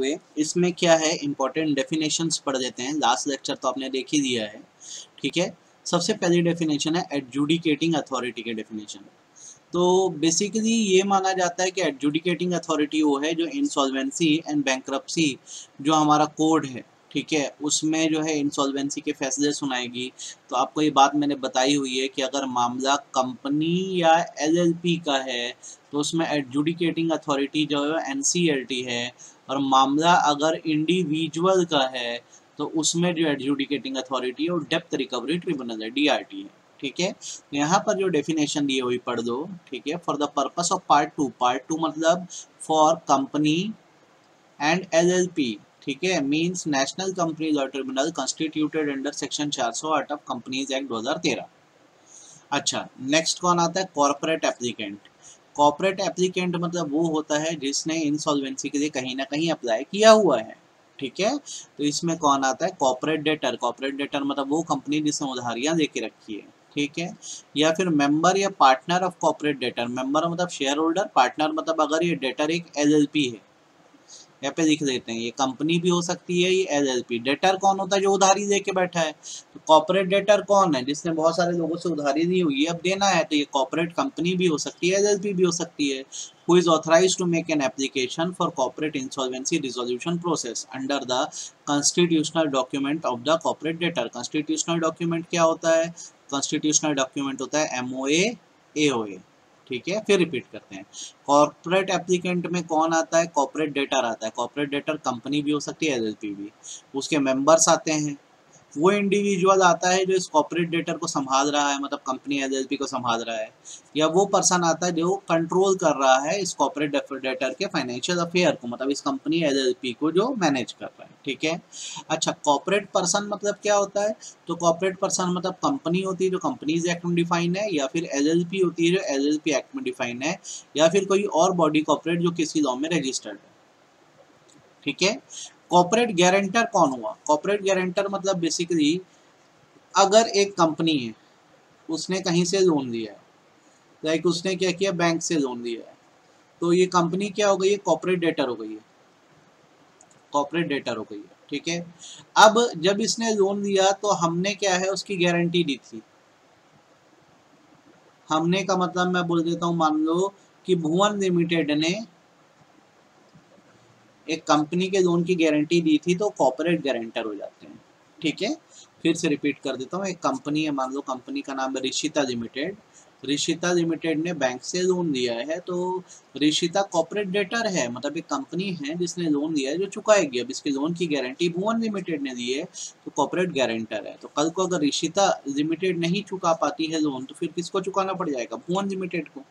हुए इसमें क्या है, इंपॉर्टेंट डेफिनेशंस पढ़ देते हैं। लास्ट लेक्चर तो आपने देख ही दिया है, ठीक है। सबसे पहली डेफिनेशन है एडजुडिकेटिंग अथॉरिटी के डेफिनेशन। तो बेसिकली ये माना जाता है कि एडजुडिकेटिंग अथॉरिटी वो है जो इंसॉल्वेंसी एंड बैंक्रप्सी जो हमारा कोड है, ठीक है, उसमें जो है इंसॉल्वेंसी के फैसले सुनाएगी। तो आपको ये बात मैंने बताई हुई है कि अगर मामला कंपनी या एलएलपी का है तो उसमें एडजुडिकेटिंग अथॉरिटी जो है एनसीएलटी है, और मामला अगर इंडिविजुअल का है तो उसमें जो एडजुडिकेटिंग अथॉरिटी है वो डेप्थ रिकवरी ट्रिब्यूनल है, डीआरटी है, ठीक है। यहाँ पर जो डेफिनेशन दी हुई पढ़ दो, ठीक है। For the purpose of part two मतलब फॉर कंपनी एंड एलएलपी, ठीक है, means national company law tribunal constituted under section 408 of companies act 2013। अच्छा, नेक्स्ट कौन आता है, कॉर्पोरेट एप्लीकेंट। कॉर्पोरेट एप्लीकेंट मतलब वो होता है जिसने इंसॉल्वेंसी के लिए कहीं ना कहीं अप्लाई किया हुआ है, ठीक है। तो इसमें कौन आता है, कॉर्पोरेट डेटर। कॉर्पोरेट डेटर मतलब वो कंपनी जिसने उधारियां लेके रखी है, ठीक है। या फिर मेंबर या partner of corporate debtor. Member मतलब शेयर होल्डर, पार्टनर मतलब अगर ये डेटर एक एलएलपी है, यहाँ पे लिख देते हैं, ये कंपनी भी हो सकती है, ये एलएलपी। डेटर कौन होता है, जो उधारी लेके बैठा है। तो कॉर्पोरेट डेटर कौन है, जिसने बहुत सारे लोगों से उधारी ली हुई है, अब देना है, तो ये कॉर्पोरेट कंपनी भी हो सकती है, एलएलपी भी हो सकती है। Who is authorized to make an application for corporate insolvency resolution process under the constitutional document of the corporate debtor. Constitutional document क्या होता है, कॉन्स्टिट्यूशनल डॉक्यूमेंट होता है एमओए, एओए, ठीक है। फिर रिपीट करते हैं, कॉर्पोरेट एप्लीकेंट में कौन आता है, कॉर्पोरेट डेटर आता है। कॉर्पोरेट डेटर कंपनी भी हो सकती है, एलएलपी भी। उसके मेंबर्स आते हैं, वो इंडिविजुअल आता है जो इस कॉर्पोरेट डेटर को संभाल रहा है, मतलब कंपनी एलएलपी को संभाल रहा है, या वो पर्सन आता है जो कंट्रोल कर रहा है इस कॉर्पोरेट डेटर के फाइनेंशियल अफेयर को, मतलब इस कंपनी एलएलपी को जो मैनेज कर रहा है, ठीक है। अच्छा, कॉर्पोरेट पर्सन मतलब क्या होता है, तो कॉर्पोरेट पर्सन मतलब कंपनी होती है जो कंपनीज एक्ट में डिफाइन है, या फिर एलएलपी होती है जो एलएलपी एक्ट में डिफाइन है, या फिर कोई और बॉडी कॉर्पोरेट जो किसी लॉ में रजिस्टर्ड है, ठीक है। कॉर्पोरेट गारंटर कौन हुआ, कॉर्पोरेट गारंटर मतलब बेसिकली अगर एक कंपनी है, उसने कहीं से लोन लिया है, लाइक उसने क्या किया, बैंक से लोन लिया है, तो ये कंपनी क्या हो गई है, कॉर्पोरेट डेटर हो गई है, कॉर्पोरेट डेटर हो गई है, ठीक है। अब जब इसने लोन लिया तो हमने क्या है, उसकी गारंटी दी थी। हमने का मतलब मैं बोल देता हूँ, मान लो कि भुवन लिमिटेड ने एक कंपनी के लोन की गारंटी दी थी, तो कॉर्पोरेट गारंटर हो जाते हैं, ठीक है। फिर से रिपीट कर देता हूँ, एक कंपनी है, मान लो कंपनी का नाम है ऋषिता लिमिटेड। ऋषिता लिमिटेड ने बैंक से लोन लिया है, तो ऋषिता कॉर्पोरेट डेटर है, मतलब एक कंपनी है जिसने लोन लिया है जो चुकाएगी। अब इसके लोन की गारंटी भुवन लिमिटेड ने दी है, तो कॉर्पोरेट गारंटर है। तो कल को अगर ऋषिता लिमिटेड नहीं चुका पाती है लोन, तो फिर किसको चुकाना पड़ जाएगा, भुवन लिमिटेड को,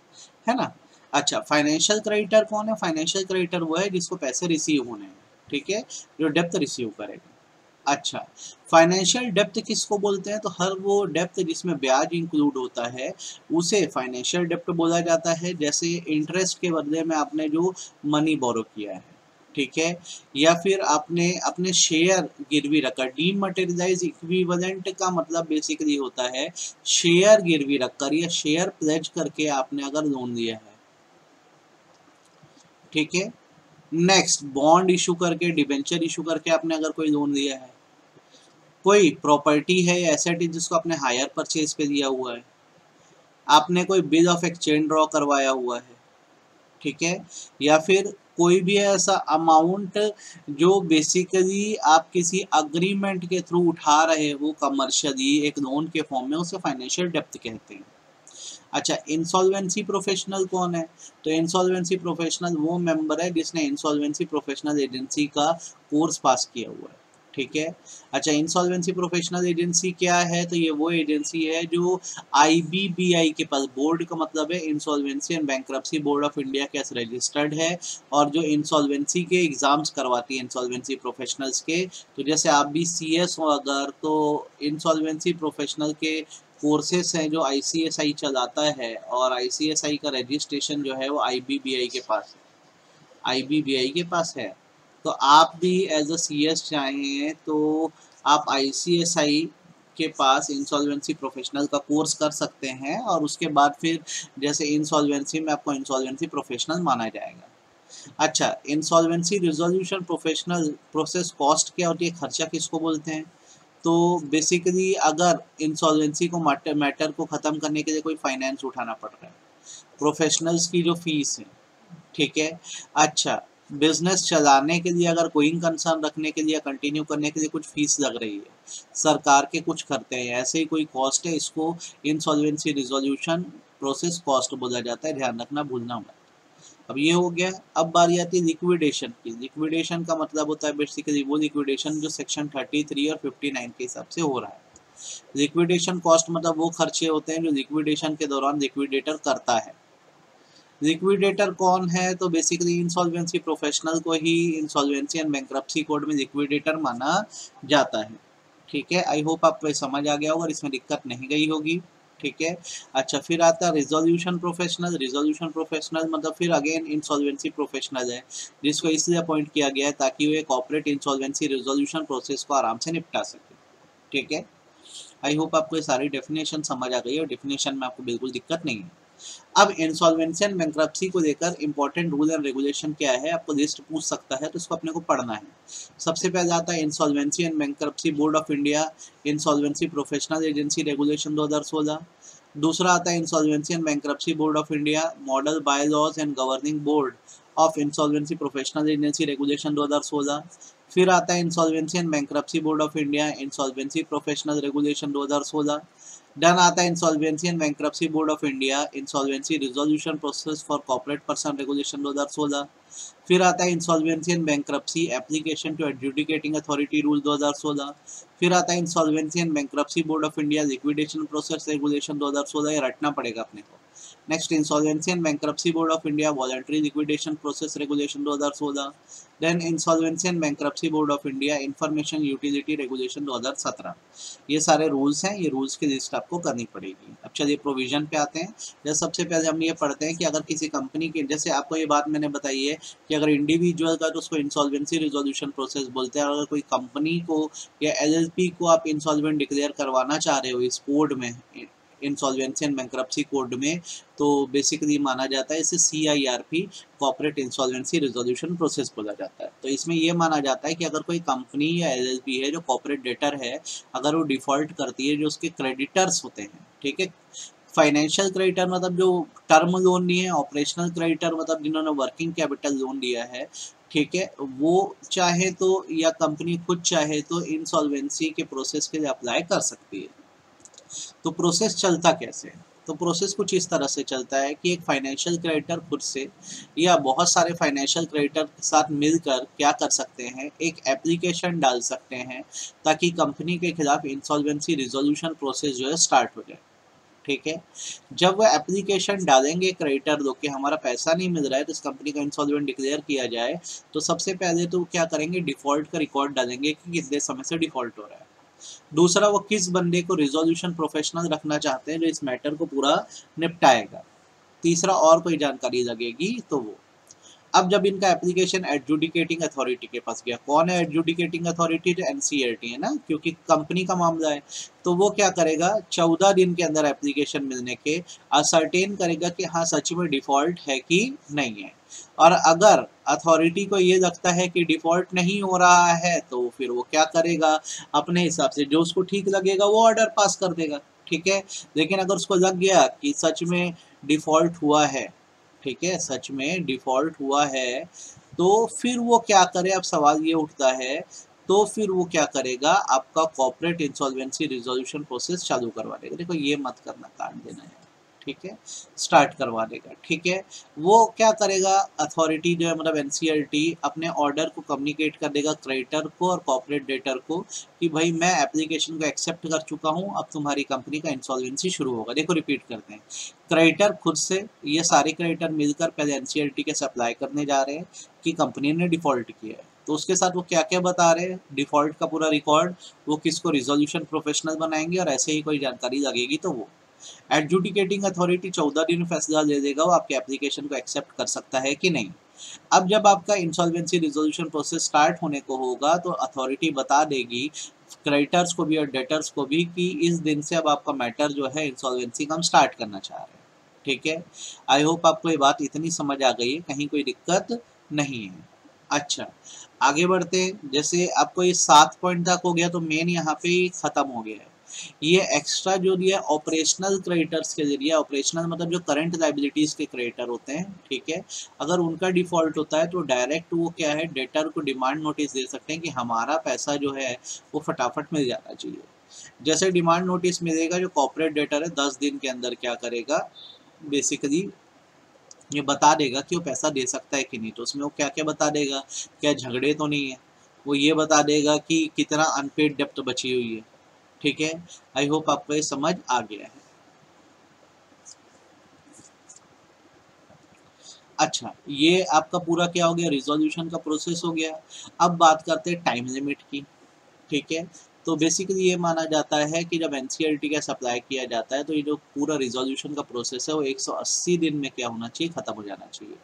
है ना। अच्छा, फाइनेंशियल क्रेडिटर कौन है, फाइनेंशियल क्रेडिटर वो है जिसको पैसे रिसीव होने हैं, ठीक है, जो डेप्थ रिसीव करेगा। अच्छा, फाइनेंशियल डेप्थ किसको बोलते हैं, तो हर वो डेप्थ जिसमें ब्याज इंक्लूड होता है उसे फाइनेंशियल डेप्थ बोला जाता है। जैसे इंटरेस्ट के बदले में आपने जो मनी बोरो किया है, ठीक है, या फिर आपने अपने शेयर गिरवी रखा। डीमटेरियलाइज इक्विवेलेंट का मतलब बेसिकली होता है शेयर गिरवी रखकर या शेयर प्लेज करके आपने अगर लोन लिया है, ठीक है। नेक्स्ट, बॉन्ड इशू करके, डिबेंचर इशू करके आपने अगर कोई लोन लिया है, कोई प्रॉपर्टी है या एसेट है जिसको आपने हायर परचेज पे दिया हुआ है, आपने कोई बिल ऑफ एक्सचेंज ड्रॉ करवाया हुआ है, ठीक है, या फिर कोई भी ऐसा अमाउंट जो बेसिकली आप किसी अग्रीमेंट के थ्रू उठा रहे हो कमर्शियली एक लोन के फॉर्म में, उसे फाइनेंशियल डेप्थ कहते हैं। अच्छा, इंसॉल्वेंसी प्रोफेशनल कौन है, तो इंसॉल्वेंसी प्रोफेशनल वो मेंबर है जिसने इंसॉल्वेंसी प्रोफेशनल एजेंसी का कोर्स पास किया हुआ है, ठीक है। अच्छा, इंसॉल्वेंसी प्रोफेशनल एजेंसी क्या है, तो ये वो एजेंसी है जो आईबीबीआई के पास, बोर्ड का मतलब है insolvency and bankruptcy board of India के रजिस्टर्ड है, और जो इंसॉल्वेंसी के एग्जाम्स करवाती है इंसॉल्वेंसी प्रोफेशनल्स के। तो जैसे आप भी सीएस हो अगर, तो इंसॉल्वेंसी प्रोफेशनल के कोर्सेस हैं जो आईसीएसआई चलाता है, और आईसीएसआई का रजिस्ट्रेशन जो है वो आईबीबीआई के पास है, आईबीबीआई के पास है। तो आप भी एज अ सीएस चाहें तो आप आईसीएसआई के पास इंसॉल्वेंसी प्रोफेशनल का कोर्स कर सकते हैं, और उसके बाद फिर जैसे इंसॉल्वेंसी में आपको इंसॉल्वेंसी प्रोफेशनल माना जाएगा। अच्छा, insolvency resolution professional process cost क्या होती है, खर्चा किसको बोलते हैं? तो बेसिकली अगर इंसॉल्वेंसी को मैटर को ख़त्म करने के लिए कोई फाइनेंस उठाना पड़ रहा है, प्रोफेशनल्स की जो फीस है, ठीक है। अच्छा, बिजनेस चलाने के लिए अगर गोइंग कंसर्न रखने के लिए कंटिन्यू करने के लिए कुछ फीस लग रही है, सरकार के कुछ करते हैं, ऐसे ही कोई कॉस्ट है, इसको इंसॉल्वेंसी रिजोल्यूशन प्रोसेस कॉस्ट बोला जाता है, ध्यान रखना, भूलना मत। अब ये हो गया। अब बारी आती है लिक्विडेशन की। लिक्विडेशन का मतलब होता है बेसिकली वो लिक्विडेशन जो सेक्शन 33 और 59 के हिसाब से हो रहा है। लिक्विडेशन कॉस्ट मतलब वो खर्चे होते हैं जो लिक्विडेशन के दौरान लिक्विडेटर करता है। लिक्विडेटर कौन है? तो बेसिकली इंसॉल्वेंसी प्रोफेशनल को ही इंसॉल्वेंसी एंड बैंक्रप्सी कोड में लिक्विडेटर माना जाता है। ठीक है, आई होप आपको समझ आ गया होगा और इसमें दिक्कत नहीं गई होगी। ठीक है। अच्छा, फिर आता है रिजोल्यूशन प्रोफेशनल। रिजोल्यूशन प्रोफेशनल मतलब फिर अगेन इंसॉल्वेंसी प्रोफेशनल है, जिसको इसलिए अपॉइंट किया गया है ताकि वो एक ऑपरेट इंसॉल्वेंसी रिजोल्यूशन प्रोसेस को आराम से निपटा सके। ठीक है, आई होप आपको ये सारी डेफिनेशन समझ आ गई है और डेफिनेशन में आपको बिल्कुल दिक्कत नहीं है। अब इंसॉल्वेंसी एंड बैंक्रप्सी को लेकर इंपॉर्टेंट रूल एंड रेगुलेशन क्या है, आपको लिस्ट पूछ सकता है, तो इसको अपने को पढ़ना है। सबसे पहले आता है insolvency and bankruptcy board of India, insolvency professional agency regulation 2016। दूसरा आता है insolvency and bankruptcy board of India, model bye laws and governing board of insolvency professional agency regulation 2016। फिर आता है insolvency and bankruptcy board of India, insolvency professional regulation 2016। Then आता है insolvency and bankruptcy board of India, insolvency resolution process for corporate person regulation 2016। फिर आता है insolvency and bankruptcy application to adjudicating authority rule 2016। फिर आता है insolvency and bankruptcy board of India liquidation process regulation 2016, ये रटना पड़ेगा अपने को। Next insolvency and bankruptcy board of India voluntary liquidation process regulation 2016। Then insolvency and bankruptcy board of India information utility regulation 2017। ये सारे रूल्स हैं, ये rules की लिस्ट आपको करनी पड़ेगी। अब चलिए प्रोविजन पे आते हैं। जैसे सबसे पहले हम ये पढ़ते हैं कि अगर किसी कंपनी की, जैसे आपको ये बात मैंने बताई है कि अगर इंडिविजुअल का तो उसको इंसॉल्वेंसी रिजोल्यूशन प्रोसेस बोलते हैं, और अगर कोई कंपनी को या एलएलपी को आप इंसॉल्वेंट डिक्लेयर करवाना चाह रहे हो इस कोड में, इंसॉल्वेंसी एंड बैंक्रप्सी कोड में, तो बेसिकली माना जाता है इसे CIRP corporate insolvency resolution process बोला जाता है। तो इसमें ये माना जाता है कि अगर कोई कंपनी या एलएलपी है जो कॉर्पोरेट डेटर है, अगर वो डिफॉल्ट करती है, जो उसके क्रेडिटर्स होते हैं, ठीक है, फाइनेंशियल क्रेडिटर मतलब जो टर्म लोन लिए हैं, ऑपरेशनल क्रेडिटर मतलब जिन्होंने वर्किंग कैपिटल लोन लिया है, ठीक है, वो चाहे तो या कंपनी खुद चाहे तो इंसॉल्वेंसी के प्रोसेस के लिए अप्लाई कर सकती है। तो प्रोसेस चलता कैसे है? तो प्रोसेस कुछ इस तरह से चलता है कि एक फाइनेंशियल क्रेडिटर खुद से या बहुत सारे फाइनेंशियल क्रेडिटर के साथ मिलकर क्या कर सकते हैं, एक एप्लीकेशन डाल सकते हैं ताकि कंपनी के खिलाफ इंसॉल्वेंसी रिजोल्यूशन प्रोसेस जो है स्टार्ट हो जाए। ठीक है, जब वो एप्लीकेशन डालेंगे क्रेडिटर लोग कि हमारा पैसा नहीं मिल रहा है, तो इस कंपनी का इंसॉल्वेंट डिक्लेयर किया जाए, तो सबसे पहले तो क्या करेंगे, डिफॉल्ट का रिकॉर्ड डालेंगे कि कितने समय से डिफॉल्ट हो रहा है। दूसरा, वो किस बंदे को रिजोल्यूशन प्रोफेशनल रखना चाहते हैं जो इस मैटर को पूरा निपटाएगा। तीसरा, और कोई जानकारी लगेगी तो वो। अब जब इनका एप्लीकेशन एडजुडिकेटिंग अथॉरिटी के पास गया, कौन है एडजुडिकेटिंग अथॉरिटी? तो NCLT है ना, क्योंकि कंपनी का मामला है। तो वो क्या करेगा, 14 दिन के अंदर एप्लीकेशन मिलने के असर्टेन करेगा कि हाँ सच में डिफॉल्ट है कि नहीं है। और अगर अथॉरिटी को ये लगता है कि डिफॉल्ट नहीं हो रहा है, तो फिर वो क्या करेगा, अपने हिसाब से जो उसको ठीक लगेगा वो ऑर्डर पास कर देगा। ठीक है, लेकिन अगर उसको लग गया कि सच में डिफॉल्ट हुआ है, ठीक है, सच में डिफॉल्ट हुआ है, तो फिर वो क्या करे, अब सवाल ये उठता है, तो फिर वो क्या करेगा, आपका कॉर्पोरेट इंसॉल्वेंसी रिजोल्यूशन प्रोसेस चालू करवा देगा। देखो ये मत करना, काट देना है, ठीक है, स्टार्ट करवा देगा। ठीक है, वो क्या करेगा, अथॉरिटी जो है मतलब NCLT अपने ऑर्डर को कम्युनिकेट कर देगा क्रेडिटर को और कॉर्पोरेट डेटर को कि भाई मैं एप्लीकेशन को एक्सेप्ट कर चुका हूँ, अब तुम्हारी कंपनी का इंसॉल्वेंसी शुरू होगा। देखो रिपीट करते हैं, क्रेडिटर खुद से, ये सारे क्रेडिटर मिलकर पहले NCLT के सप्लाई करने जा रहे हैं कि कंपनी ने डिफॉल्ट किया है, तो उसके साथ वो क्या क्या बता रहे हैं, डिफॉल्ट का पूरा रिकॉर्ड, वो किसको रिजोल्यूशन प्रोफेशनल बनाएंगे, और ऐसे ही कोई जानकारी लगेगी तो वो एडजुडिकेटिंग अथॉरिटी 14 दिन फैसला दे देगा वो आपके एप्लीकेशन को एक्सेप्ट कर सकता है कि नहीं। अब जब आपका इंसॉल्वेंसी रिजोल्यूशन प्रोसेस स्टार्ट होने को होगा, तो अथॉरिटी बता देगी क्रेडिटर्स को भी और डेटर्स को भी कि इस दिन से अब आपका मैटर जो है इंसॉल्वेंसी का हम स्टार्ट करना चाह रहे हैं। ठीक है, आई होप आपको ये बात इतनी समझ आ गई है, कहीं कोई दिक्कत नहीं है। अच्छा, आगे बढ़ते हैं। जैसे आपको ये 7 पॉइंट तक हो गया तो मेन यहाँ पे खत्म हो गया है। ये एक्स्ट्रा जो दिया है ऑपरेशनल क्रेडिटर्स के जरिए, ऑपरेशनल मतलब जो करंट लाइबिलिटीज के क्रेडिटर होते हैं, ठीक है, अगर उनका डिफॉल्ट होता है तो डायरेक्ट वो क्या है, डेटर को डिमांड नोटिस दे सकते हैं कि हमारा पैसा जो है वो फटाफट मिल जाना चाहिए। जैसे डिमांड नोटिस मिलेगा, जो कॉर्पोरेट डेटर है 10 दिन के अंदर क्या करेगा, बेसिकली ये बता देगा कि वो पैसा दे सकता है कि नहीं। तो उसमें वो क्या क्या बता देगा, क्या झगड़े तो नहीं है, वो ये बता देगा कि कितना अनपेड डेप्ट बची हुई है। ठीक है, आई होप आपको ये समझ आ गया है। अच्छा, ये आपका पूरा क्या हो गया, रिजोल्यूशन का प्रोसेस हो गया। अब बात करते हैं टाइम लिमिट की। ठीक है, तो बेसिकली ये माना जाता है कि जब एनसीईआरटी का सप्लाई किया जाता है तो ये जो पूरा रिजोल्यूशन का प्रोसेस है वो 180 दिन में क्या होना चाहिए, खत्म हो जाना चाहिए।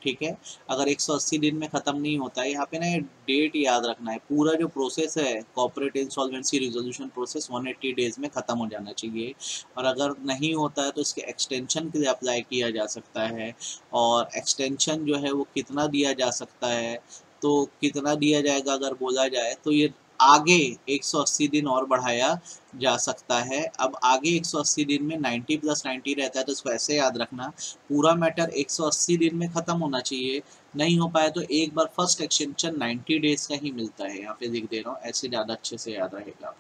ठीक है, अगर 180 दिन में ख़त्म नहीं होता है, यहाँ पे ना ये डेट याद रखना है, पूरा जो प्रोसेस है corporate insolvency resolution process 180 days में ख़त्म हो जाना चाहिए। और अगर नहीं होता है तो इसके एक्सटेंशन के लिए अप्लाई किया जा सकता है। और एक्सटेंशन जो है वो कितना दिया जा सकता है, तो कितना दिया जाएगा अगर बोला जाए तो ये आगे 180 दिन और बढ़ाया जा सकता है। अब आगे 180 दिन में 90 + 90 रहता है, तो इसको ऐसे याद रखना, पूरा मैटर 180 दिन में ख़त्म होना चाहिए। नहीं हो पाया तो एक बार फर्स्ट एक्सटेंशन 90 डेज़ का ही मिलता है, यहाँ पे लिख दे रहा हूँ, ऐसे ज़्यादा अच्छे से याद रहेगा,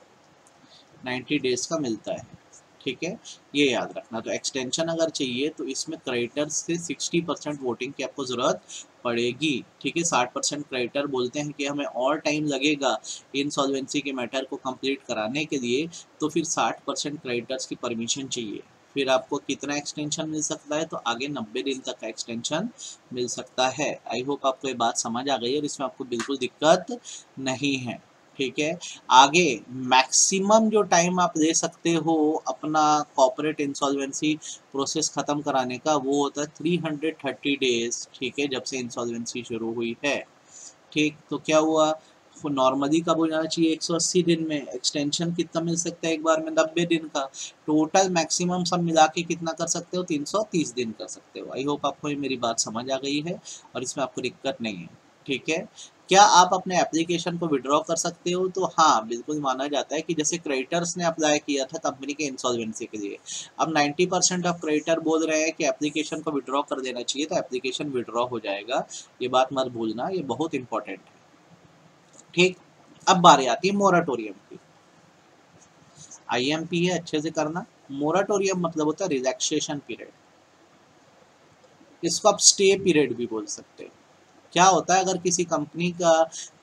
90 डेज़ का मिलता है। ठीक है, ये याद रखना। तो एक्सटेंशन अगर चाहिए तो इसमें क्रेडिटर्स से 60% वोटिंग की आपको ज़रूरत पड़ेगी। ठीक है, 60% क्रेडिटर बोलते हैं कि हमें और टाइम लगेगा इंसॉल्वेंसी के मैटर को कंप्लीट कराने के लिए, तो फिर 60% क्रेडिटर्स की परमिशन चाहिए। फिर आपको कितना एक्सटेंशन मिल सकता है, तो आगे 90 दिन तक का एक्सटेंशन मिल सकता है। आई होप आपको ये बात समझ आ गई है और इसमें आपको बिल्कुल दिक्कत नहीं है। ठीक है, आगे मैक्सिमम जो टाइम आप ले सकते हो अपना कॉर्पोरेट इंसॉल्वेंसी प्रोसेस ख़त्म कराने का, वो होता है 330 डेज। ठीक है, जब से इंसॉल्वेंसी शुरू हुई है। ठीक, तो क्या हुआ, नॉर्मली कब हो जाना चाहिए, 180 दिन में। एक्सटेंशन कितना मिल सकता है एक बार में, 90 दिन का। टोटल मैक्सिमम सब मिला के कितना कर सकते हो, 330 दिन कर सकते हो। आई होप आपको ये मेरी बात समझ आ गई है और इसमें आपको दिक्कत नहीं है। ठीक है, क्या आप अपने एप्लीकेशन को विड्रॉ कर सकते हो, तो हाँ बिल्कुल माना जाता है कि जैसे क्रेडिटर्स ने अप्लाई किया था कंपनी के इंसॉल्वेंसी के लिए, अब 90% ऑफ क्रेडिटर बोल रहे हैं कि एप्लीकेशन को विड्रॉ कर देना चाहिए, तो एप्लीकेशन विड्रॉ हो जाएगा। ये बात मत भूलना, ये बहुत इंपॉर्टेंट है। ठीक, अब बारी आती है मोराटोरियम की। आईएमपी है, अच्छे से करना। मोराटोरियम मतलब होता है रिलैक्सेशन पीरियड, इसको आप स्टे पीरियड भी बोल सकते हैं। क्या होता है, अगर किसी कंपनी का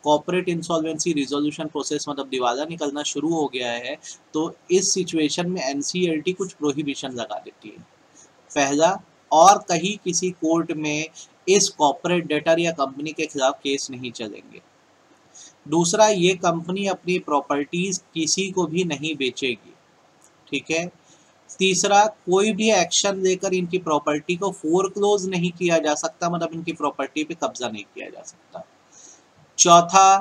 कॉर्पोरेट इंसॉल्वेंसी रिजोल्यूशन प्रोसेस मतलब दिवाला निकलना शुरू हो गया है, तो इस सिचुएशन में एनसीईआरटी कुछ प्रोहिबिशन लगा देती है। पहला, और कहीं किसी कोर्ट में इस कॉर्पोरेट डेटर या कंपनी के खिलाफ केस नहीं चलेंगे। दूसरा, ये कंपनी अपनी प्रॉपर्टीज किसी को भी नहीं बेचेगी। ठीक है, तीसरा, कोई भी एक्शन लेकर इनकी प्रॉपर्टी को फोरक्लोज नहीं किया जा सकता, मतलब इनकी प्रॉपर्टी पे कब्जा नहीं किया जा सकता। चौथा,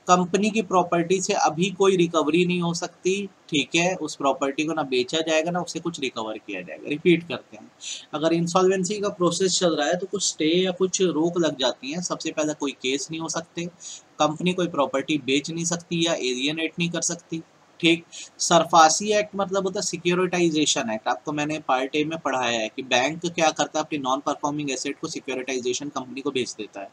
कंपनी की प्रॉपर्टी से अभी कोई रिकवरी नहीं हो सकती। ठीक है, उस प्रॉपर्टी को ना बेचा जाएगा ना उससे कुछ रिकवर किया जाएगा। रिपीट करते हैं, अगर इंसॉल्वेंसी का प्रोसेस चल रहा है तो कुछ स्टे या कुछ रोक लग जाती है। सबसे पहले कोई केस नहीं हो सकते, कंपनी कोई प्रॉपर्टी बेच नहीं सकती या एलियनेट नहीं कर सकती। ठीक, सरफासी एक्ट मतलब होता है सिक्योरिटाइजेशन एक्ट। आपको मैंने पार्ट ए में पढ़ाया है कि बैंक क्या करता है, अपनी नॉन परफॉर्मिंग एसेट को सिक्योरिटाइजेशन कंपनी को बेच देता है,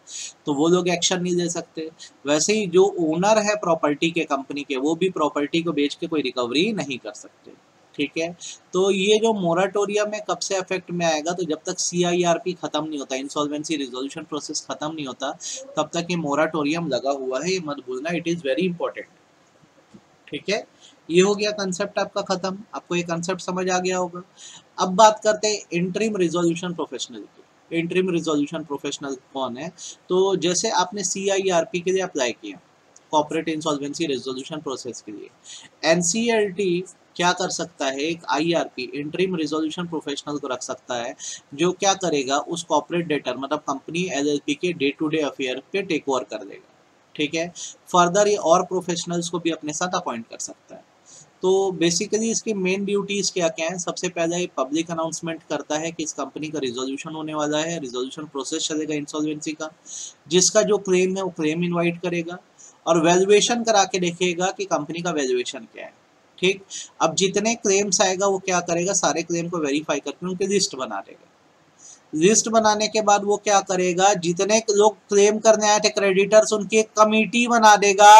तो वो लोग एक्शन नहीं ले सकते। वैसे ही जो ओनर है प्रॉपर्टी के कंपनी के, वो भी प्रॉपर्टी को बेच के कोई रिकवरी नहीं कर सकते। ठीक है, तो ये जो मोराटोरियम है कब से इफेक्ट में आएगा, तो जब तक सीआईआरपी खत्म नहीं होता, इंसॉल्वेंसी रिजोल्यूशन प्रोसेस खत्म नहीं होता, तब तक ये मोराटोरियम लगा हुआ है। ये मत भूलना, इट इज़ वेरी इंपॉर्टेंट। ठीक है, ये हो गया कंसेप्ट आपका खत्म। आपको ये कंसेप्ट समझ आ गया होगा। अब बात करते हैं इंटरिम रिजोल्यूशन प्रोफेशनल की। इंटरिम रिजोल्यूशन प्रोफेशनल कौन है, तो जैसे आपने सीआईआरपी के लिए अप्लाई किया, कॉर्पोरेट इंसॉल्वेंसी रिजोल्यूशन प्रोसेस के लिए, एनसीईआरटी क्या कर सकता है, एक आईआरपी इंटरिम रिजोल्यूशन प्रोफेशनल को रख सकता है, जो क्या करेगा, उस कॉर्पोरेट डेटर मतलब कंपनी एलएलपी के डे टू डे अफेयर पे टेक ओवर कर देगा। ठीक है, फर्दर ये और प्रोफेशनल्स को भी अपने साथ अपॉइंट कर सकता है। तो बेसिकली इसकी मेन ड्यूटीज क्या क्या है, सबसे पहले ये पब्लिक अनाउंसमेंट करता है कि इस कंपनी का रिजोल्यूशन होने वाला है, रिजोल्यूशन प्रोसेस चलेगा इंसॉल्वेंसी का, जिसका जो क्लेम है वो क्लेम इनवाइट करेगा और वैल्यूएशन करा के देखेगा कि कंपनी का वैल्यूएशन क्या है। ठीक, अब जितने क्लेम्स आएगा वो क्या करेगा, सारे क्लेम को वेरीफाई करके उनकी लिस्ट बना देगा। लिस्ट बनाने के बाद वो क्या करेगा, जितने लोग क्लेम करने आए थे क्रेडिटर्स, उनकी एक कमेटी बना देगा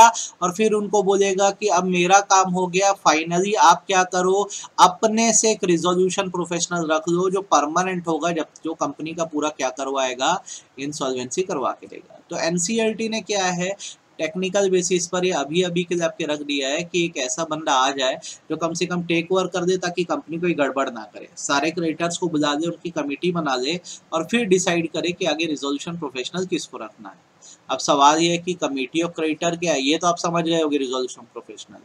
और फिर उनको बोलेगा कि अब मेरा काम हो गया, फाइनली आप क्या करो, अपने से एक रिजोल्यूशन प्रोफेशनल रख लो जो परमानेंट होगा, जब जो कंपनी का पूरा क्या करवाएगा, इंसॉल्वेंसी करवा के देगा। तो एनसीएलटी ने क्या है, टेक्निकल बेसिस पर ये अभी अभी के लिए आपके रख दिया है कि एक ऐसा बंदा आ जाए जो कम से कम टेक ओवर कर दे ताकि कंपनी कोई गड़बड़ ना करे, सारे क्रेडिटर्स को बुला ले, उनकी कमेटी बना ले और फिर डिसाइड करे कि आगे रिजोल्यूशन प्रोफेशनल किसको रखना है। अब सवाल ये है कि कमेटी ऑफ क्रेडिटर क्या है, ये तो आप समझ गए होंगे resolution professional.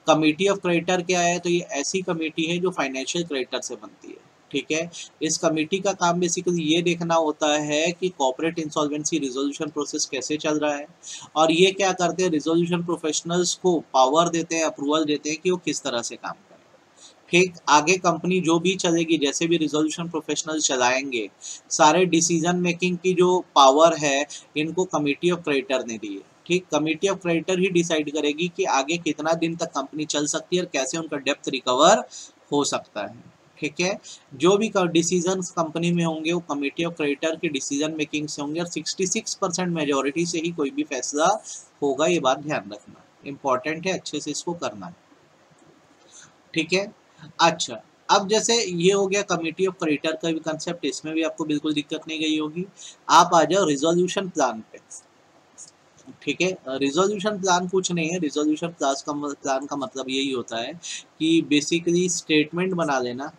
Committee of creditor क्या है, तो ये ऐसी कमेटी है जो फाइनेंशियल क्रेडिटर से बनती है। ठीक है, इस कमेटी का काम बेसिकली ये देखना होता है कि कॉर्पोरेट इंसॉल्वेंसी रिजोल्यूशन प्रोसेस कैसे चल रहा है, और ये क्या करते हैं, रिजोल्यूशन प्रोफेशनल्स को पावर देते हैं, अप्रूवल देते हैं कि वो किस तरह से काम करें। ठीक, आगे कंपनी जो भी चलेगी, जैसे भी रिजोल्यूशन प्रोफेशनल चलाएंगे, सारे डिसीजन मेकिंग की जो पावर है इनको कमेटी ऑफ क्रेडिटर ने दी है। ठीक, committee of creditor he decide करेगी कि आगे कितना दिन तक कंपनी चल सकती है और कैसे उनका डेप्थ रिकवर हो सकता है। ठीक है, जो भी डिसीजन कंपनी में होंगे वो कमेटी ऑफ क्रेडिटर के डिसीजन मेकिंग से होंगे और 66% मेजोरिटी से ही कोई भी फैसला होगा, ये बात ध्यान रखना इंपॉर्टेंट है, अच्छे से इसको करना है। ठीक है, अच्छा, अब जैसे ये हो गया कमेटी ऑफ क्रेडिटर का भी कंसेप्ट, इसमें भी आपको बिल्कुल दिक्कत नहीं गई होगी। आप आ जाओ रिजोल्यूशन प्लान पे। ठीक है, रिजोल्यूशन प्लान कुछ नहीं है, रिजोल्यूशन प्लान का मतलब यही होता है कि बेसिकली स्टेटमेंट बना लेना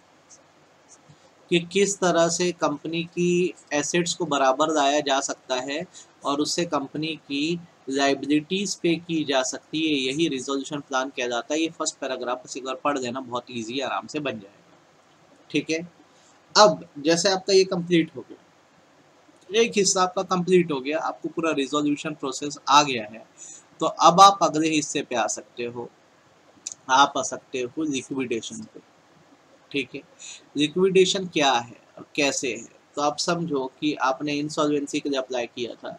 कि किस तरह से कंपनी की एसेट्स को बराबर लाया जा सकता है और उससे कंपनी की लाइबिलिटीज पे की जा सकती है, यही रिजोल्यूशन प्लान कहलाता है। ये फर्स्ट पैराग्राफ एक बार पढ़ लेना, बहुत इजी आराम से बन जाएगा। ठीक है, अब जैसे आपका ये कंप्लीट हो गया, एक हिस्सा आपका कंप्लीट हो गया, आपको पूरा रिजोल्यूशन प्रोसेस आ गया है, तो अब आप अगले हिस्से पे आ सकते हो, आप आ सकते हो लिक्विडेशन पे। ठीक है, लिक्विडेशन क्या है और कैसे है, तो आप समझो कि आपने इंसॉल्वेंसी के लिए अप्लाई किया था,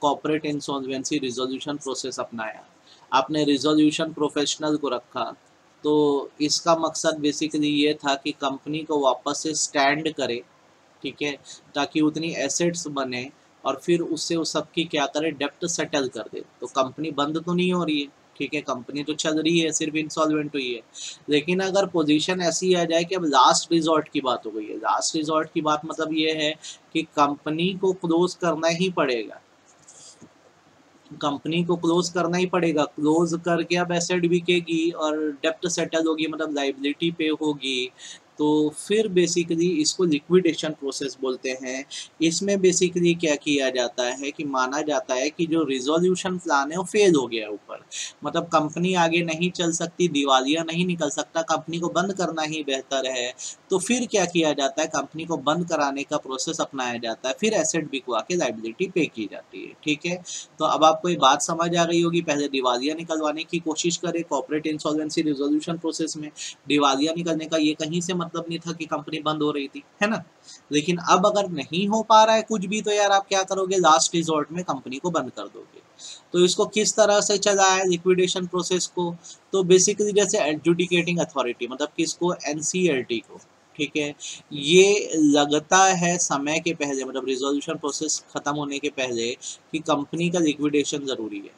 कॉर्पोरेट इंसॉल्वेंसी रिजोल्यूशन प्रोसेस अपनाया, आपने रिजोल्यूशन प्रोफेशनल को रखा, तो इसका मकसद बेसिकली ये था कि कंपनी को वापस से स्टैंड करे। ठीक है, ताकि उतनी एसेट्स बने और फिर उससे उस सबकी क्या करे, डेप्ट सेटल कर दे। तो कंपनी बंद तो नहीं हो रही है, ठीक है, कंपनी तो चल रही है, सिर्फ इंसॉल्वेंट हुई है। लेकिन अगर पोजीशन ऐसी आ जाए कि अब लास्ट रिजॉर्ट की बात हो गई है, लास्ट रिजॉर्ट की बात मतलब ये है कि कंपनी को क्लोज करना ही पड़ेगा, कंपनी को क्लोज करना ही पड़ेगा, क्लोज करके अब एसेट बिकेगी और डेप्ट सेटल होगी, मतलब लाइबिलिटी पे होगी, तो फिर बेसिकली इसको लिक्विडेशन प्रोसेस बोलते हैं। इसमें बेसिकली क्या किया जाता है कि माना जाता है कि जो रिजोल्यूशन प्लान है वो फेल हो गया है ऊपर, मतलब कंपनी आगे नहीं चल सकती, दिवालिया नहीं निकल सकता, कंपनी को बंद करना ही बेहतर है। तो फिर क्या किया जाता है, कंपनी को बंद कराने का प्रोसेस अपनाया जाता है, फिर एसेट बिकवा के लाइबिलिटी पे की जाती है। ठीक है, तो अब आपको ये बात समझ आ गई होगी, पहले दिवालिया निकलवाने की कोशिश करें कॉर्पोरेट इंसॉल्वेंसी रिजोल्यूशन प्रोसेस में, दिवालिया निकलने का ये कहीं से मतलब नहीं था कि कंपनी बंद हो रही थी, है ना। लेकिन अब अगर नहीं हो पा रहा है कुछ भी, तो यार आप क्या करोगे, लास्ट रिजॉर्ट में कंपनी को बंद कर दोगे। तो इसको किस तरह से चला है लिक्विडेशन प्रोसेस को, तो बेसिकली जैसे एडजुडिकेटिंग अथॉरिटी, मतलब किसको, एनसीएलटी को। ठीक है, ये लगता है समय के पहले, मतलब रिजोल्यूशन प्रोसेस खत्म होने के पहले, कि कंपनी का लिक्विडेशन जरूरी है,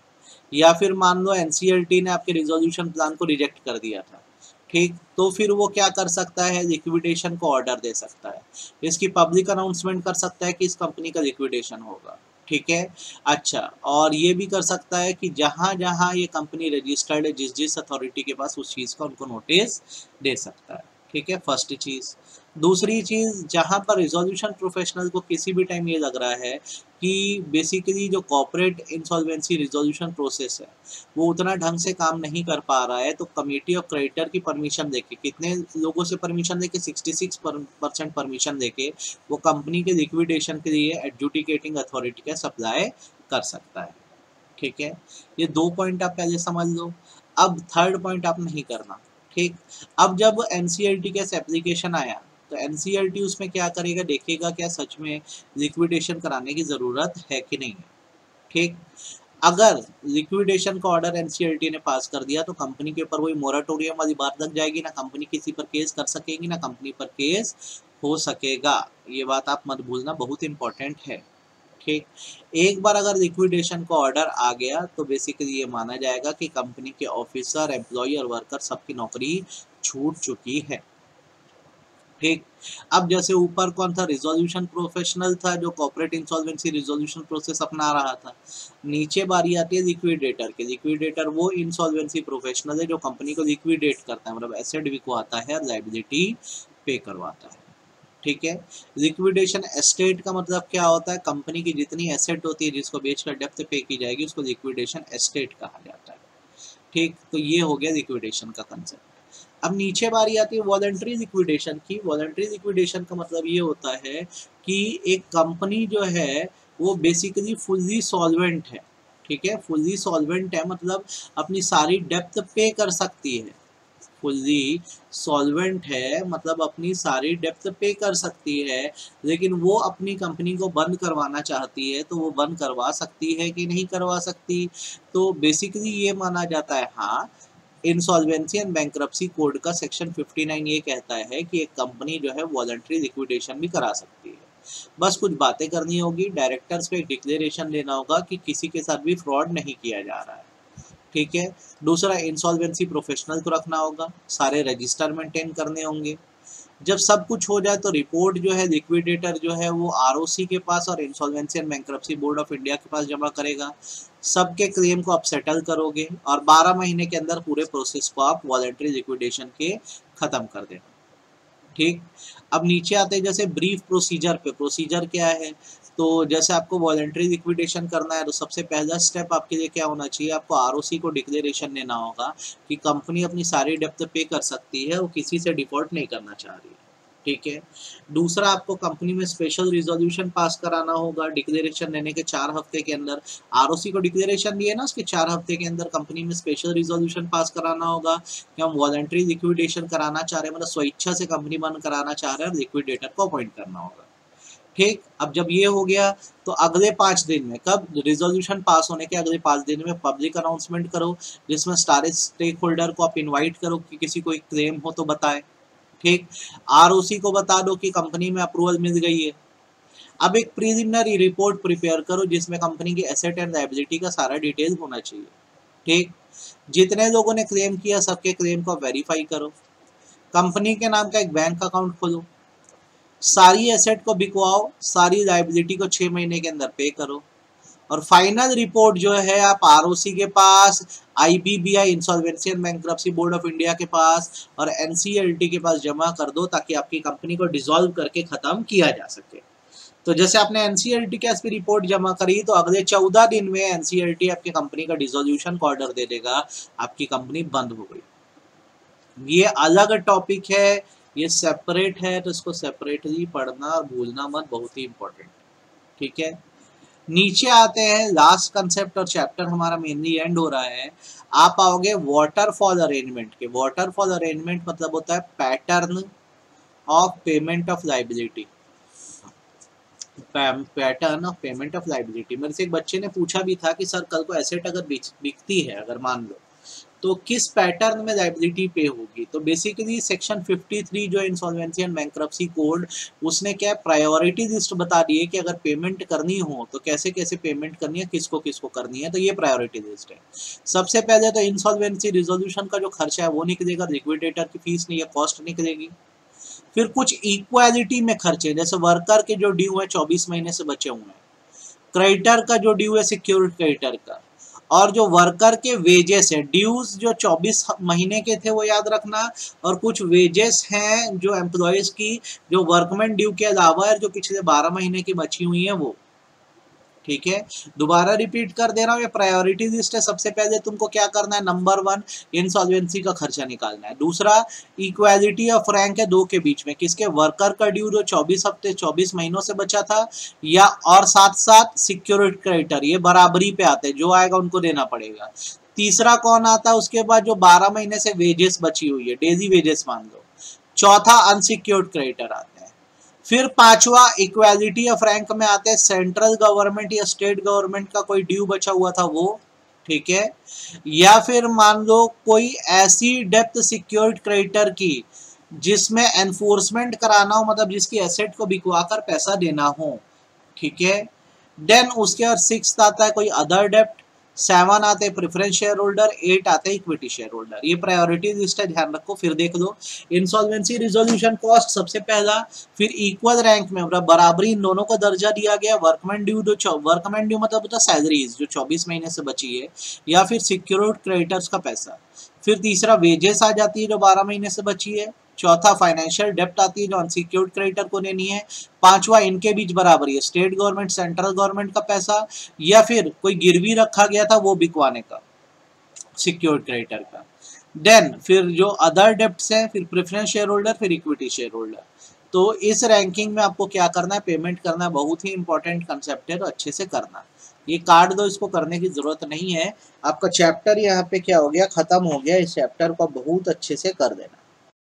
या फिर मान लो एनसीएलटी ने आपके रिजोल्यूशन प्लान को रिजेक्ट कर दिया था। ठीक, तो फिर वो क्या कर सकता है, लिक्विडेशन को ऑर्डर दे सकता है, इसकी पब्लिक अनाउंसमेंट कर सकता है कि इस कंपनी का लिक्विडेशन होगा। ठीक है, अच्छा, और ये भी कर सकता है कि जहाँ जहाँ ये कंपनी रजिस्टर्ड है, जिस जिस अथॉरिटी के पास, उस चीज़ का उनको नोटिस दे सकता है। ठीक है, फर्स्ट चीज़। दूसरी चीज़, जहाँ पर रिजोल्यूशन प्रोफेशनल को किसी भी टाइम ये लग रहा है कि बेसिकली जो कॉर्पोरेट इंसॉल्वेंसी रिजोल्यूशन प्रोसेस है वो उतना ढंग से काम नहीं कर पा रहा है, तो कमेटी ऑफ क्रेडिटर की परमिशन लेके, कितने लोगों से परमिशन लेके, 66% परमिशन लेके वो कंपनी के लिक्विडेशन के लिए एडजुडिकेटिंग अथॉरिटी का सप्लाई कर सकता है। ठीक है, ये 2 पॉइंट आप पहले समझ लो। अब थर्ड पॉइंट आप नहीं करना, ठीक, अब जब एनसीएलटी का एप्लीकेशन आया तो एनसीएलटी उसमें क्या करेगा, देखेगा क्या सच में लिक्विडेशन कराने की ज़रूरत है कि नहीं है। ठीक, अगर लिक्विडेशन का ऑर्डर एनसीएलटी ने पास कर दिया तो कंपनी के ऊपर वही मोराटोरियम वाली बात लग जाएगी, ना कंपनी किसी पर केस कर सकेगी, ना कंपनी पर केस हो सकेगा। ये बात आप मत भूलना, बहुत इंपॉर्टेंट है। ठीक, एक बार अगर लिक्विडेशन का ऑर्डर आ गया तो बेसिकली ये माना जाएगा कि कंपनी के ऑफिसर, एम्प्लॉय और वर्कर सबकी नौकरी छूट चुकी है। ठीक, अब जैसे ऊपर कौन था, रिजोल्यूशन प्रोफेशनल था जो कॉर्पोरेट इंसॉल्वेंसी रिजोल्यूशन प्रोसेस अपना रहा था। नीचे बारी आती है लिक्विडेटर के। लिक्विडेटर वो इंसॉल्वेंसी प्रोफेशनल है जो कंपनी को लिक्विडेट करता है, मतलब एसेट बिकवाता है और लायबिलिटी पे करवाता है। ठीक है, लिक्विडेशन एस्टेट का मतलब क्या होता है, कंपनी की जितनी एसेट होती है जिसको बेचकर डेप्थ पे की जाएगी उसको लिक्विडेशन एस्टेट कहा जाता है। ठीक, तो ये हो गया लिक्विडेशन का कंसेप्ट। अब नीचे बारी आती है वॉलंटरी लिक्विडेशन की। वॉलंटरी लिक्विडेशन का मतलब ये होता है कि एक कंपनी जो है वो बेसिकली फुल्ली सॉल्वेंट है। ठीक है, फुल्ली सॉल्वेंट है मतलब अपनी सारी डेप्थ पे कर सकती है। फुल्ली सॉल्वेंट है मतलब अपनी सारी डेप्थ पे कर सकती है, लेकिन वो अपनी कंपनी को बंद करवाना चाहती है तो वो बंद करवा सकती है कि नहीं करवा सकती। तो बेसिकली ये माना जाता है, हाँ, इंसॉल्वेंसी एंड बैंक्रप्सी कोड का सेक्शन 59 ये कहता है कि एक कंपनी जो है वॉलंटरी लिक्विडेशन भी करा सकती है। बस कुछ बातें करनी होगी, डायरेक्टर्स को एक डिक्लेरेशन देना होगा कि किसी के साथ भी फ्रॉड नहीं किया जा रहा है। ठीक है, दूसरा इंसॉल्वेंसी प्रोफेशनल को रखना होगा, सारे रजिस्टर मेंटेन करने होंगे। जब सब कुछ हो जाए तो रिपोर्ट जो है लिक्विडेटर जो है वो आरओसी के पास और insolvency and bankruptcy board of India के पास जमा करेगा। सबके क्लेम को आप सेटल करोगे और 12 महीने के अंदर पूरे प्रोसेस को आप वॉलंटरी लिक्विडेशन के खत्म कर देना। ठीक, अब नीचे आते हैं जैसे ब्रीफ प्रोसीजर पे। प्रोसीजर क्या है, तो जैसे आपको वॉलंटरी लिक्विडेशन करना है तो सबसे पहला स्टेप आपके लिए क्या होना चाहिए, आपको आरओसी को डिक्लेरेशन देना होगा कि कंपनी अपनी सारी डेप्थ पे कर सकती है, वो किसी से डिफॉल्ट नहीं करना चाह रही है। ठीक है, दूसरा आपको कंपनी में स्पेशल रिजोल्यूशन पास कराना होगा डिक्लेरेशन देने के 4 हफ्ते के अंदर। आरओसी को डिक्लेरेशन दिए ना, उसके 4 हफ्ते के अंदर कंपनी में स्पेशल रिजोल्यूशन पास कराना होगा कि हम वॉलंटरी लिक्विडेशन कराना चाह रहे हैं, मतलब स्वेच्छा से कंपनी बंद कराना चाह रहे हैं, लिक्विडेटर को अपॉइंट करना होगा। ठीक, अब जब ये हो गया तो अगले 5 दिन में, कब, रिजोल्यूशन पास होने के अगले 5 दिन में पब्लिक अनाउंसमेंट करो जिसमें सारे स्टेक होल्डर को आप इनवाइट करो कि किसी को एक क्लेम हो तो बताए। ठीक, आरओसी को बता दो कि कंपनी में अप्रूवल मिल गई है। अब एक प्रीलिमिनरी रिपोर्ट प्रिपेयर करो जिसमें कंपनी की एसेट एंड लायबिलिटी का सारा डिटेल होना चाहिए। ठीक, जितने लोगों ने क्लेम किया सबके क्लेम को वेरीफाई करो। कंपनी के नाम का एक बैंक अकाउंट खोलो, सारी एसेट को बिकवाओ, सारी लायबिलिटी को 6 महीने के अंदर पे करो और फाइनल रिपोर्ट जो है आप आरओसी के पास, IBBI insolvency and bankruptcy board of India के पास और एनसीएलटी के पास जमा कर दो ताकि आपकी कंपनी को डिसॉल्व करके खत्म किया जा सके। तो जैसे आपने एनसीएलटी के पास रिपोर्ट जमा करी तो अगले 14 दिन में एनसीएलटी आपकी कंपनी का डिसोल्यूशन का ऑर्डर दे देगा, आपकी कंपनी बंद हो गई। ये अलग टॉपिक है, ये सेपरेट है, तो इसको सेपरेटली पढ़ना और भूलना मत, बहुत ही इंपॉर्टेंट। ठीक है, नीचे आते हैं, लास्ट कंसेप्ट और चैप्टर हमारा मेनली एंड हो रहा है। आप आओगे वाटरफॉल अरेंजमेंट के। वाटरफॉल अरेंजमेंट मतलब होता है pattern of payment of liability. Pattern of payment of liability. मेरे से एक बच्चे ने पूछा भी था कि सर कल को एसेट अगर बिकती है, अगर मान लो, तो किस पैटर्न में लायबिलिटी पे होगी। तो बेसिकली सेक्शन 53 जो इंसॉल्वेंसी एंड बैंक्रप्सी कोड, उसने क्या प्रायोरिटी लिस्ट बता दी है कि अगर पेमेंट करनी हो तो कैसे कैसे पेमेंट करनी है, किसको किसको करनी है। तो ये प्रायोरिटी लिस्ट है। सबसे पहले तो इंसॉल्वेंसी रिजोल्यूशन का जो खर्चा है वो निकलेगा, लिक्विडेटर की फीस नहीं है, कॉस्ट निकलेगी। फिर कुछ इक्वालिटी में खर्चे, जैसे वर्कर के जो ड्यू है 24 महीने से बचे हुए हैं, क्रेडिटर का जो ड्यू है सिक्योर्ड क्रेडिटर का, और जो वर्कर के वेजेस है, ड्यूज जो 24 महीने के थे वो याद रखना, और कुछ वेजेस हैं जो एम्प्लॉयज की जो वर्कमैन ड्यू के अलावा है जो पिछले 12 महीने की बची हुई है वो। ठीक है, दोबारा रिपीट कर दे रहा हूँ, ये प्रायोरिटी लिस्ट है। सबसे पहले तुमको क्या करना है, नंबर 1 इंसॉल्वेंसी का खर्चा निकालना है। दूसरा इक्वालिटी ऑफ रैंक है दो के बीच में, किसके, वर्कर का ड्यू जो 24 हफ्ते 24 महीनों से बचा था, या और साथ साथ सिक्योरिटी क्रेडिटर, ये बराबरी पे आते हैं, जो आएगा उनको देना पड़ेगा। तीसरा कौन आता है उसके बाद, जो 12 महीने से वेजेस बची हुई है, डेजी वेजेस मान लो। चौथा अनसिक्योर्ड क्रेडिटर आते हैं। फिर पांचवा इक्वालिटी ऑफ रैंक में आते हैं सेंट्रल गवर्नमेंट या स्टेट गवर्नमेंट का कोई ड्यू बचा हुआ था वो, ठीक है। या फिर मान लो कोई ऐसी डेप्थ सिक्योर्ड क्रेडिटर की जिसमें एनफोर्समेंट कराना हो, मतलब जिसकी एसेट को बिकवा कर पैसा देना हो, ठीक है। देन उसके बाद 6 आता है कोई अदर डेप्ट, 7 आते हैं प्रेफरेंस शेयर होल्डर, 8 आते हैं इक्विटी शेयर होल्डर। ये प्रायोरिटी लिस्ट है, ध्यान रखो। फिर देख लो इंसॉल्वेंसी रिजोल्यूशन कॉस्ट सबसे पहला, फिर इक्वल रैंक में मतलब बराबरी इन दोनों को दर्जा दिया गया। वर्कमैन ड्यू, जो वर्कमैन ड्यू मतलब होता है सैलरीज जो 24 महीने से बची है, या फिर सिक्योर्ड क्रेडिटर्स का पैसा। फिर तीसरा वेजेस आ जाती है जो 12 महीने से बची है। चौथा फाइनेंशियल डेप्ट आती है जो अनसिक्योर्ड क्रेडिटर को देनी है। पांचवा इनके बीच बराबरी है, स्टेट गवर्नमेंट सेंट्रल गवर्नमेंट का पैसा, या फिर कोई गिरवी रखा गया था वो बिकवाने का सिक्योर्ड क्रेडिटर का। देन फिर जो अदर डेप्ट्स हैं, फिर प्रेफरेंस शेयर होल्डर, फिर इक्विटी शेयर होल्डर। तो इस रैंकिंग में आपको क्या करना है, पेमेंट करना है। बहुत ही इंपॉर्टेंट कंसेप्ट है, तो अच्छे से करना। ये काट दो, इसको करने की जरूरत नहीं है। आपका चैप्टर यहाँ पे क्या हो गया, खत्म हो गया। इस चैप्टर को बहुत अच्छे से कर देना।